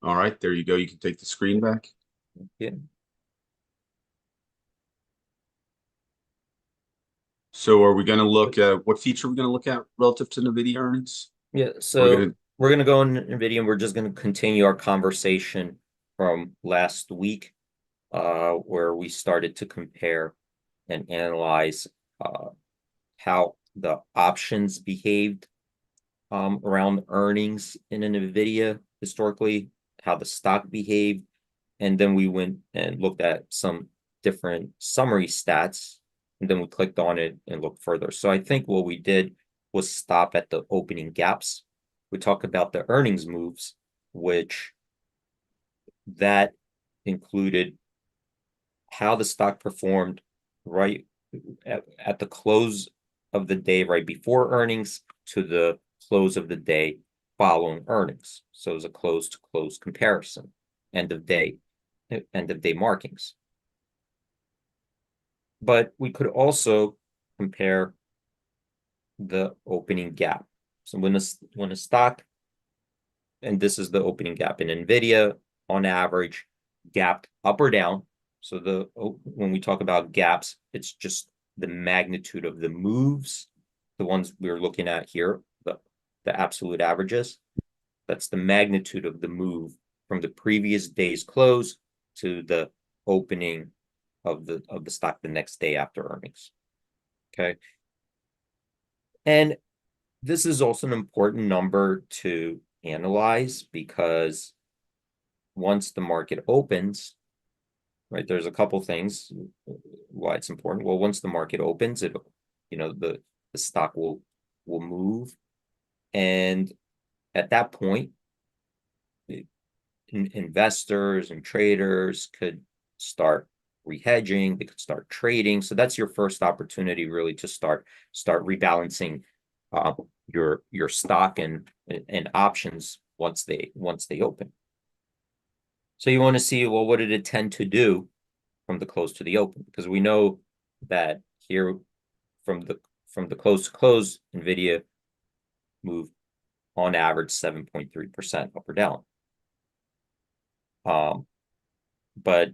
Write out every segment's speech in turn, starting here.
All right, there you go. You can take the screen back. Yeah. So are we going to look at what feature we're going to look at relative to NVIDIA earnings? Yeah. We're So going to, we're gonna go in NVIDIA and we're just gonna continue our conversation from last week, where we started to compare and analyze how the options behaved around earnings in NVIDIA historically, how the stock behaved, and then we went and looked at some different summary stats, and then we clicked on it and looked further. So I think what we did was stop at the opening gaps. We talked about the earnings moves, which that included how the stock performed right at the close of the day, right before earnings, to the close of the day following earnings. So it was a close to close comparison, end of day, end of day markings. But we could also compare the opening gap. So when a stock, and this is the opening gap in Nvidia, on average, gapped up or down. So when we talk about gaps, it's just the magnitude of the moves, the ones we're looking at here, the absolute averages. That's the magnitude of the move from the previous day's close to the opening of the stock the next day after earnings. Okay. And this is also an important number to analyze because once the market opens, right, there's a couple things why it's important. Well, once the market opens, the stock will move. And at that point, investors and traders could start rehedging, they could start trading. So that's your first opportunity really to start rebalancing uh, your stock and options once they open. So you want to see, well, what did it tend to do from the close to the open? Because we know that here from the close to close, Nvidia moved on average 7.3% up or down. But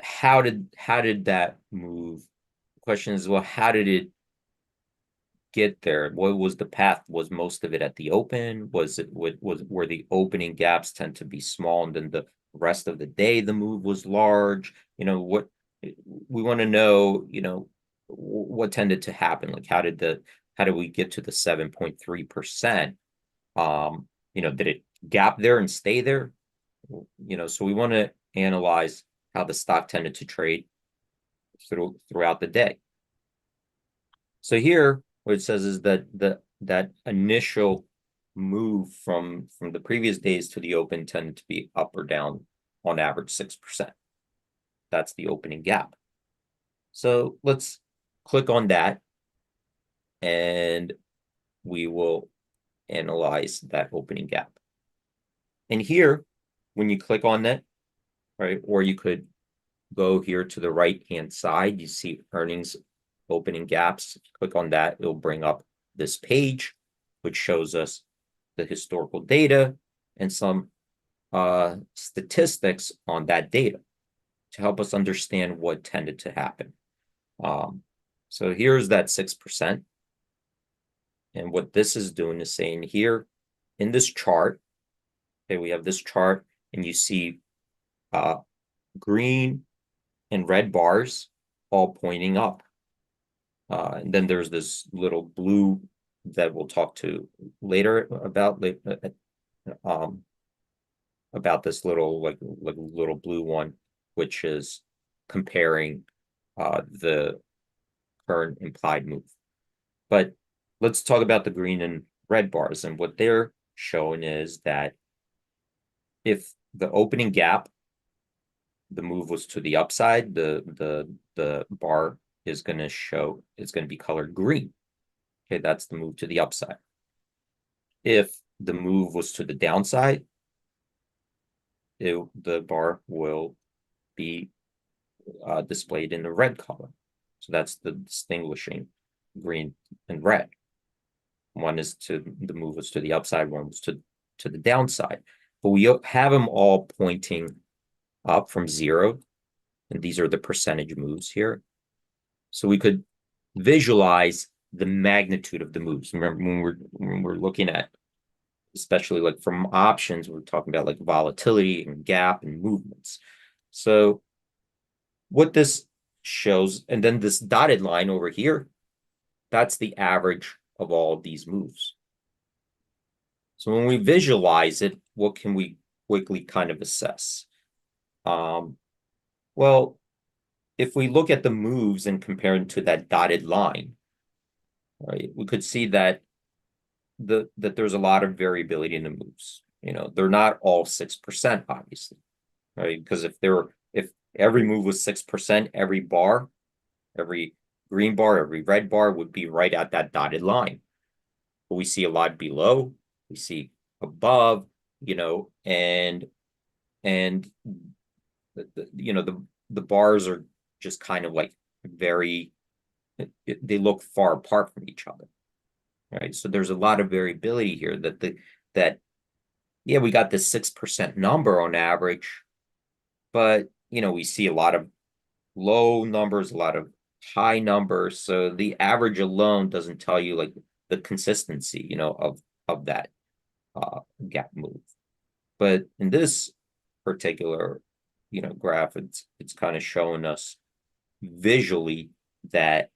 how did that move? The question is, well, how did it get there? What was the path? Was most of it at the open? Was it were the opening gaps tend to be small, and then the rest of the day the move was large? What we want to know, what tended to happen? Like how did we get to the 7.3%? Did it gap there and stay there? So we want to analyze how the stock tended to trade throughout the day. So here, what it says is that that initial move from the previous days to the open tended to be up or down on average 6%. That's the opening gap. So let's click on that, and we will analyze that opening gap. And here, when you click on that, right, or you could go here to the right-hand side, you see earnings opening gaps. If you click on that, it'll bring up this page, which shows us the historical data and some statistics on that data to help us understand what tended to happen. So here's that 6%. And what this is doing is saying here in this chart, okay, we have this chart, and you see green and red bars all pointing up. And then there's this little blue that we'll talk to later about this little little blue one, which is comparing the current implied move. But let's talk about the green and red bars. And what they're showing is that if the opening gap, the move was to the upside, the bar is going to show, it's going to be colored green. Okay, that's the move to the upside. If the move was to the downside, the bar will be displayed in the red color. So that's the distinguishing green and red. One is to the move was to the upside, one was to the downside. but we have them all pointing up from 0. And these are the percentage moves here. So we could visualize the magnitude of the moves. Remember, when we're looking at, especially like from options, we're talking about like volatility and gap and movements. So what this shows, and then this dotted line over here, that's the average of all of these moves. So when we visualize it, what can we quickly kind of assess? Well, if we look at the moves and compare them to that dotted line, right, we could see that that there's a lot of variability in the moves. They're not all 6%, obviously, right? Because if every move was 6%, every bar, every green bar, every red bar would be right at that dotted line. But we see a lot below, we see above, and the bars are just kind of like very, they look far apart from each other, right? So there's a lot of variability here that yeah, we got this 6% number on average, but we see a lot of low numbers, a lot of high numbers. So the average alone doesn't tell you like the consistency, of that gap move. But in this particular, graph, it's kind of showing us visually that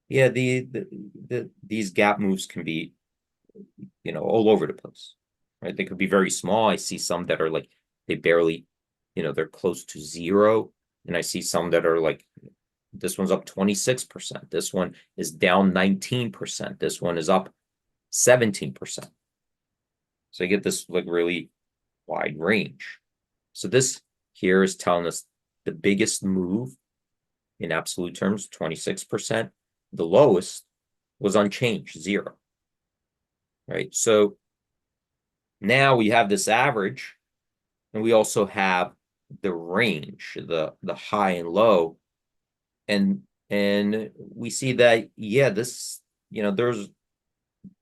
yeah, these gap moves can be, all over the place, right? They could be very small. I see some that are like they barely, they're close to 0, and I see some that are like this one's up 26%. This one is down 19%. This one is up 17%. So you get this like really wide range. So this here is telling us the biggest move in absolute terms, 26%. The lowest was unchanged, 0. Right? So now we have this average, and we also have the range, the high and low. And we see that, yeah, this,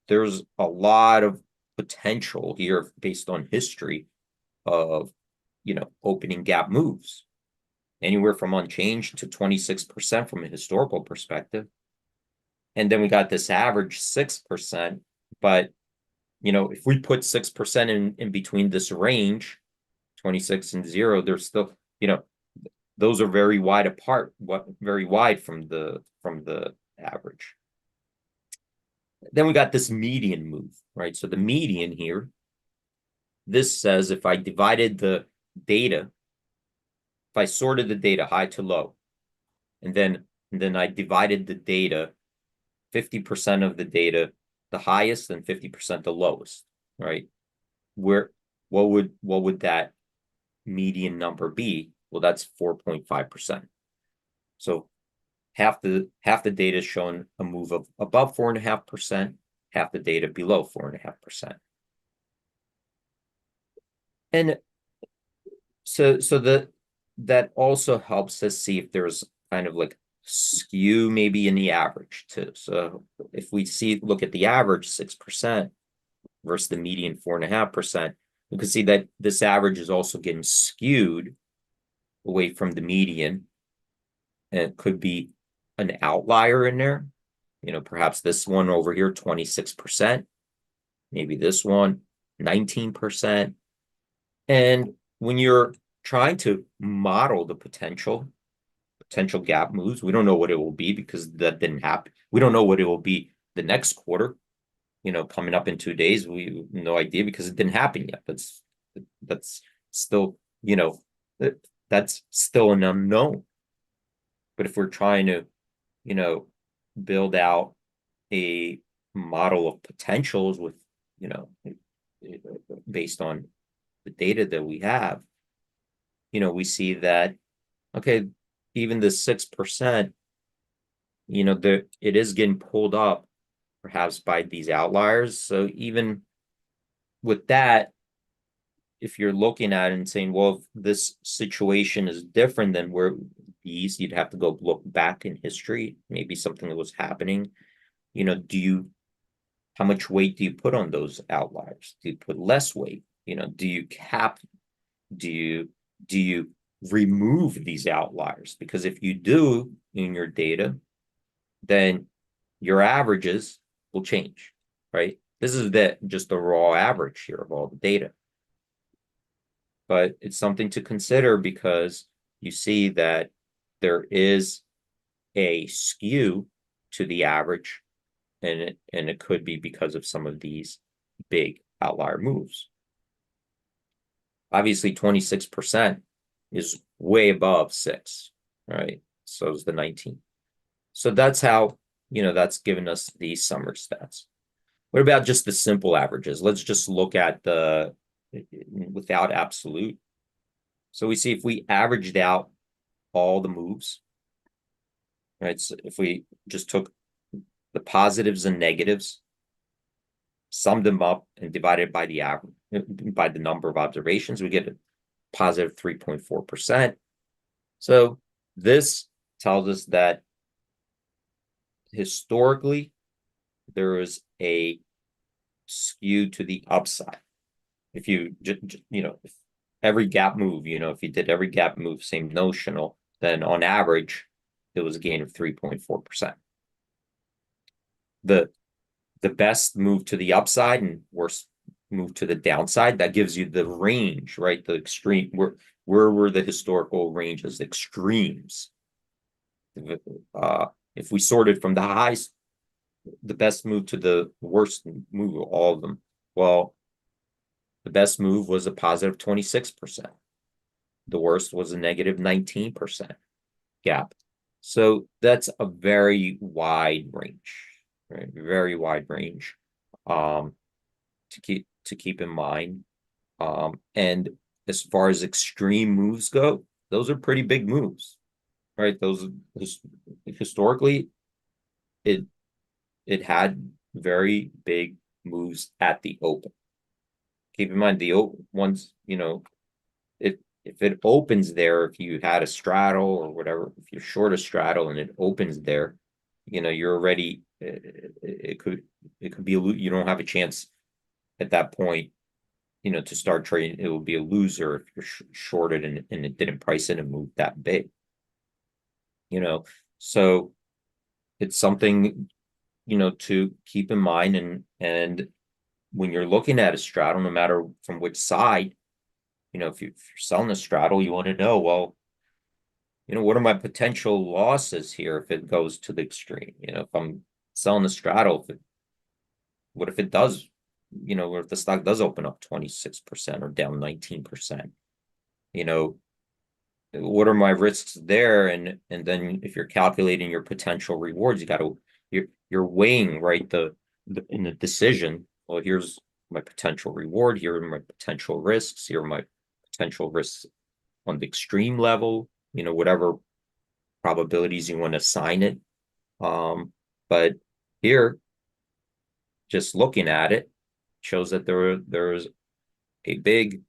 there's a lot of potential here based on history of, opening gap moves, anywhere from unchanged to 26% from a historical perspective. And then we got this average 6%. But, if we put 6% in between this range, 26 and 0, there's still, those are very wide apart, very wide from the average. Then we got this median move, right? So the median here, this says if I divided the data, if I sorted the data high to low, and then I divided the data, 50% of the data the highest and 50% the lowest, right? What would that median number be? Well, that's 4.5%. So half the data is showing a move of above 4.5%, half the data below 4.5%. And so that also helps us see if there's kind of like skew maybe in the average too. So if we look at the average 6% versus the median 4.5%, we can see that this average is also getting skewed away from the median. And it could be an outlier in there. Perhaps this one over here, 26%, maybe this one, 19%. And when you're trying to model the potential gap moves, we don't know what it will be because that didn't happen. We don't know what it will be the next quarter, coming up in 2 days. We have no idea because it didn't happen yet. That's still, that's still an unknown. But if we're trying to, build out a model of potentials with, based on the data that we have, we see that, okay, even the 6%, it is getting pulled up perhaps by these outliers. So even with that, if you're looking at it and saying, well, if this situation is different than where these, you'd have to go look back in history, maybe something that was happening. How much weight do you put on those outliers? Do you put less weight? do you cap, do you remove these outliers? Because if you do in your data, then your averages will change, right? This is just the raw average here of all the data. But it's something to consider because you see that there is a skew to the average, and it could be because of some of these big outlier moves. Obviously, 26% is way above 6, right? So is the 19. So that's how, that's given us these summer stats. What about just the simple averages? Let's just look at the without absolute. So we see if we averaged out all the moves, right? So if we just took the positives and negatives, summed them up, and divided by the average, by the number of observations, we get a positive 3.4%. So this tells us that historically there is a skew to the upside. If you if every gap move, if you did every gap move same notional, then on average it was a gain of 3.4%. The best move to the upside and worst move to the downside, that gives you the range, right? The extreme, where were the historical ranges, the extremes? If we sorted from the highs, the best move to the worst move, all of them, well, the best move was a positive 26%. The worst was a negative 19% gap. So that's a very wide range, right? Very wide range to keep in mind. And as far as extreme moves go, those are pretty big moves, right? Those historically, it had very big moves at the open. Keep in mind the ones, if it opens there, if you had a straddle or whatever, if you're short a straddle and it opens there, you're already, it could be you don't have a chance at that point, to start trading. It will be a loser if you're shorted and it didn't price in and move that big. So it's something, to keep in mind, and when you're looking at a straddle, no matter from which side, if you're selling a straddle, you want to know, well, what are my potential losses here if it goes to the extreme? If I'm selling a straddle, what if it does, what if the stock does open up 26% or down 19%? What are my risks there? And then if you're calculating your potential rewards, you're weighing, right, in the decision. Well, here's my potential reward. Here are my potential risks. Here are my potential risks on the extreme level, whatever probabilities you want to assign it. But here, just looking at it, shows that there's a big,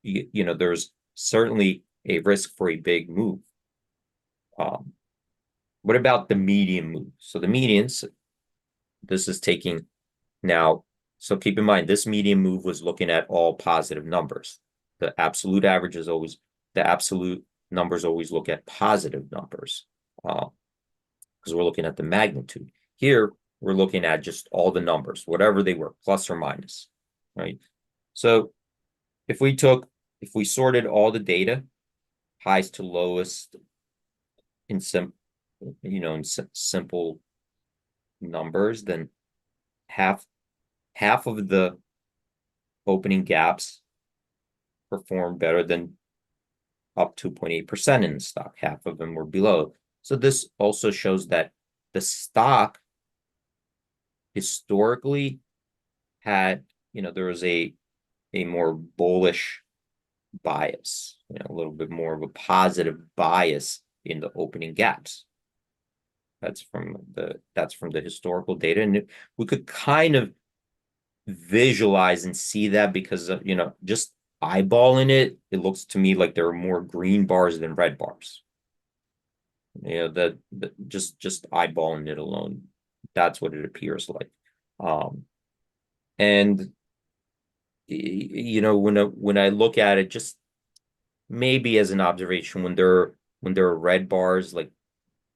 there's certainly a risk for a big move. What about the median move? So the medians, this is taking now, so keep in mind, this median move was looking at all positive numbers. The absolute average is always, the absolute numbers always look at positive numbers because we're looking at the magnitude. Here, we're looking at just all the numbers, whatever they were, plus or minus, right? So if we sorted all the data, highest to lowest in simple numbers, then half of the opening gaps performed better than up 2.8% in the stock. Half of them were below. So this also shows that the stock historically had, there was a more bullish bias, a little bit more of a positive bias in the opening gaps. That's from the historical data, and we could kind of visualize and see that because of, just eyeballing it, it looks to me like there are more green bars than red bars. That just eyeballing it alone, that's what it appears like. And you know, when I look at it, just maybe as an observation, when there are red bars, like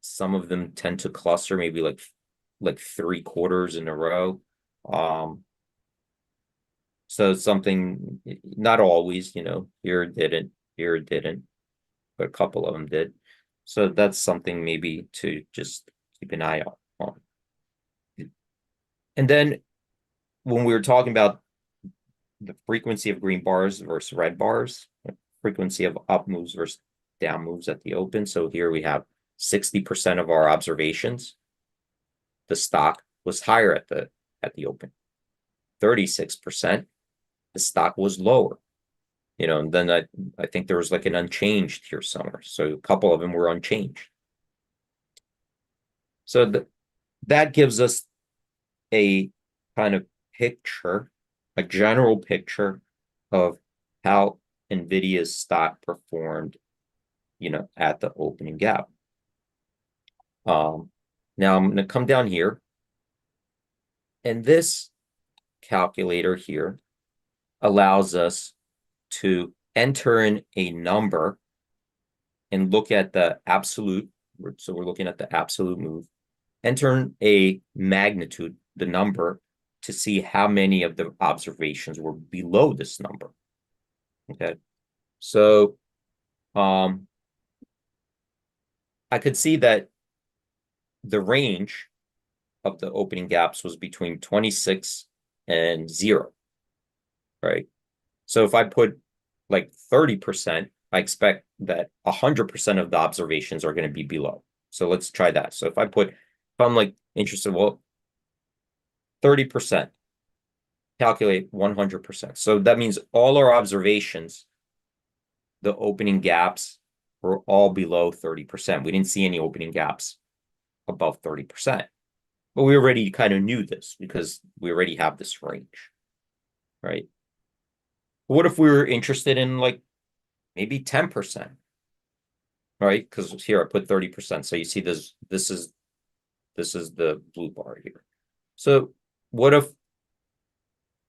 some of them tend to cluster, maybe like 3 quarters in a row. So something, not always, you know, here it didn't, but a couple of them did. So that's something maybe to just keep an eye out on. And then when we were talking about the frequency of green bars versus red bars, frequency of up moves versus down moves at the open. So here we have 60% of our observations. The stock was higher at the open. 36%, the stock was lower. You know, and then I think there was like an unchanged here somewhere. So a couple of them were unchanged. So that gives us a kind of picture, a general picture of how Nvidia's stock performed, you know, at the opening gap. Now I'm going to come down here, and this calculator here allows us to enter in a number and look at the absolute. So we're looking at the absolute move. Enter in a magnitude, the number, to see how many of the observations were below this number. Okay. So I could see that the range of the opening gaps was between 26 and 0, right? So if I put like 30%, I expect that 100% of the observations are going to be below. So let's try that. So if I'm like interested, well, 30%, calculate 100%. So that means all our observations, the opening gaps, were all below 30%. We didn't see any opening gaps above 30%. But we already kind of knew this because we already have this range, right? What if we were interested in like maybe 10%, right? Because here I put 30%. So you see this is the blue bar here. So what if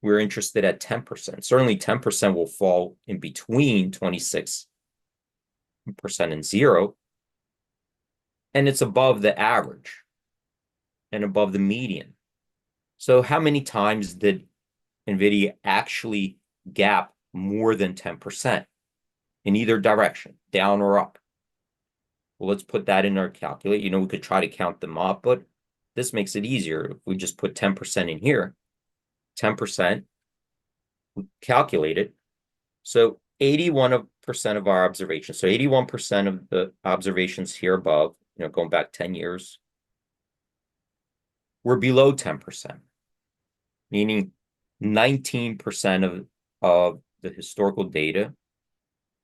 we're interested at 10%? Certainly 10% will fall in between 26% and 0. And it's above the average and above the median. So how many times did Nvidia actually gap more than 10% in either direction, down or up? Well, let's put that in our calculator. You know, we could try to count them up, but this makes it easier. If we just put 10% in here, 10%, we calculate it. So 81% of our observations, so 81% of the observations here above, you know, going back 10 years, were below 10%, meaning 19% of the historical data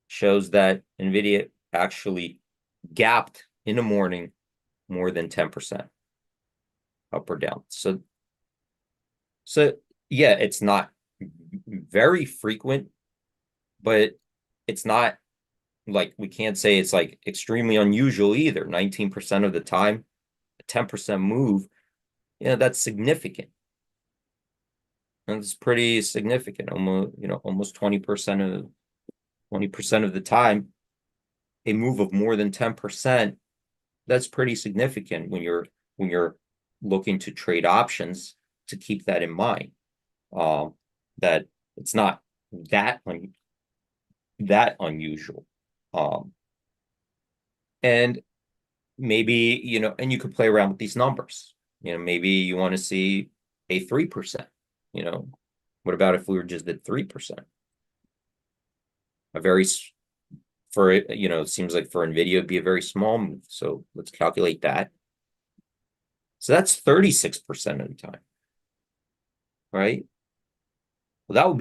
shows that Nvidia actually gapped in the morning more than 10% up or down. So yeah, it's not very frequent, but it's not like, we can't say it's like extremely unusual either. 19% of the time, a 10% move, you know, that's significant. And it's pretty significant. Almost, you know, almost 20% of the time, a move of more than 10%, that's pretty significant when you're looking to trade options, to keep that in mind. That it's not that unusual. And maybe, you know, and you could play around with these numbers. You know, maybe you want to see a 3%. You know, what about if we were just at 3%? For it, you know, it seems like for Nvidia it'd be a very small move. So let's calculate that. So that's 36% of the time, right? Well,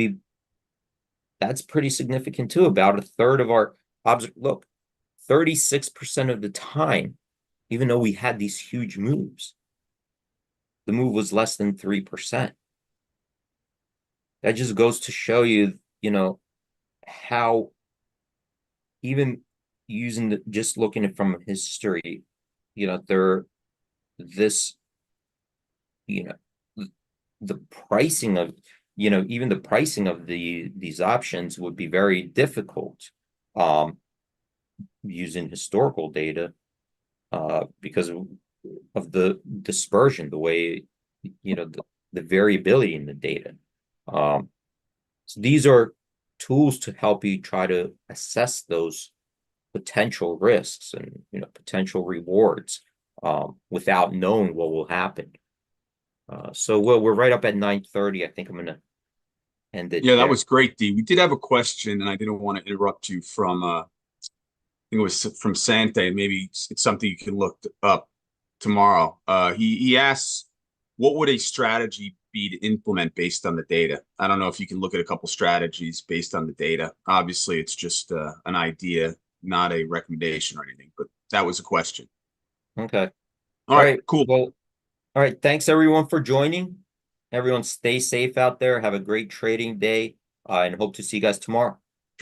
that's pretty significant too. About a third of our look, 36% of the time, even though we had these huge moves, the move was less than 3%. That just goes to show you, you know, how even using just looking at from history, you know, you know, the pricing of even the pricing of these options would be very difficult using historical data because of the dispersion, the way, the variability in the data. So these are tools to help you try to assess those potential risks and potential rewards without knowing what will happen. So we're right up at 9:30. I think I'm gonna end it Yeah, that there. was great, D. We did have a question, and I didn't want to interrupt you from I think it was from Santa, and maybe it's something you can look up tomorrow. He asks, what would a strategy be to implement based on the data? I don't know if you can look at a couple strategies based on the data. Obviously, it's just an idea, not a recommendation or anything, but that was a question. Okay. All All right, right. cool. Well, all right. Thanks everyone for joining. Everyone stay safe out there. Have a great trading day, and hope to see you guys tomorrow.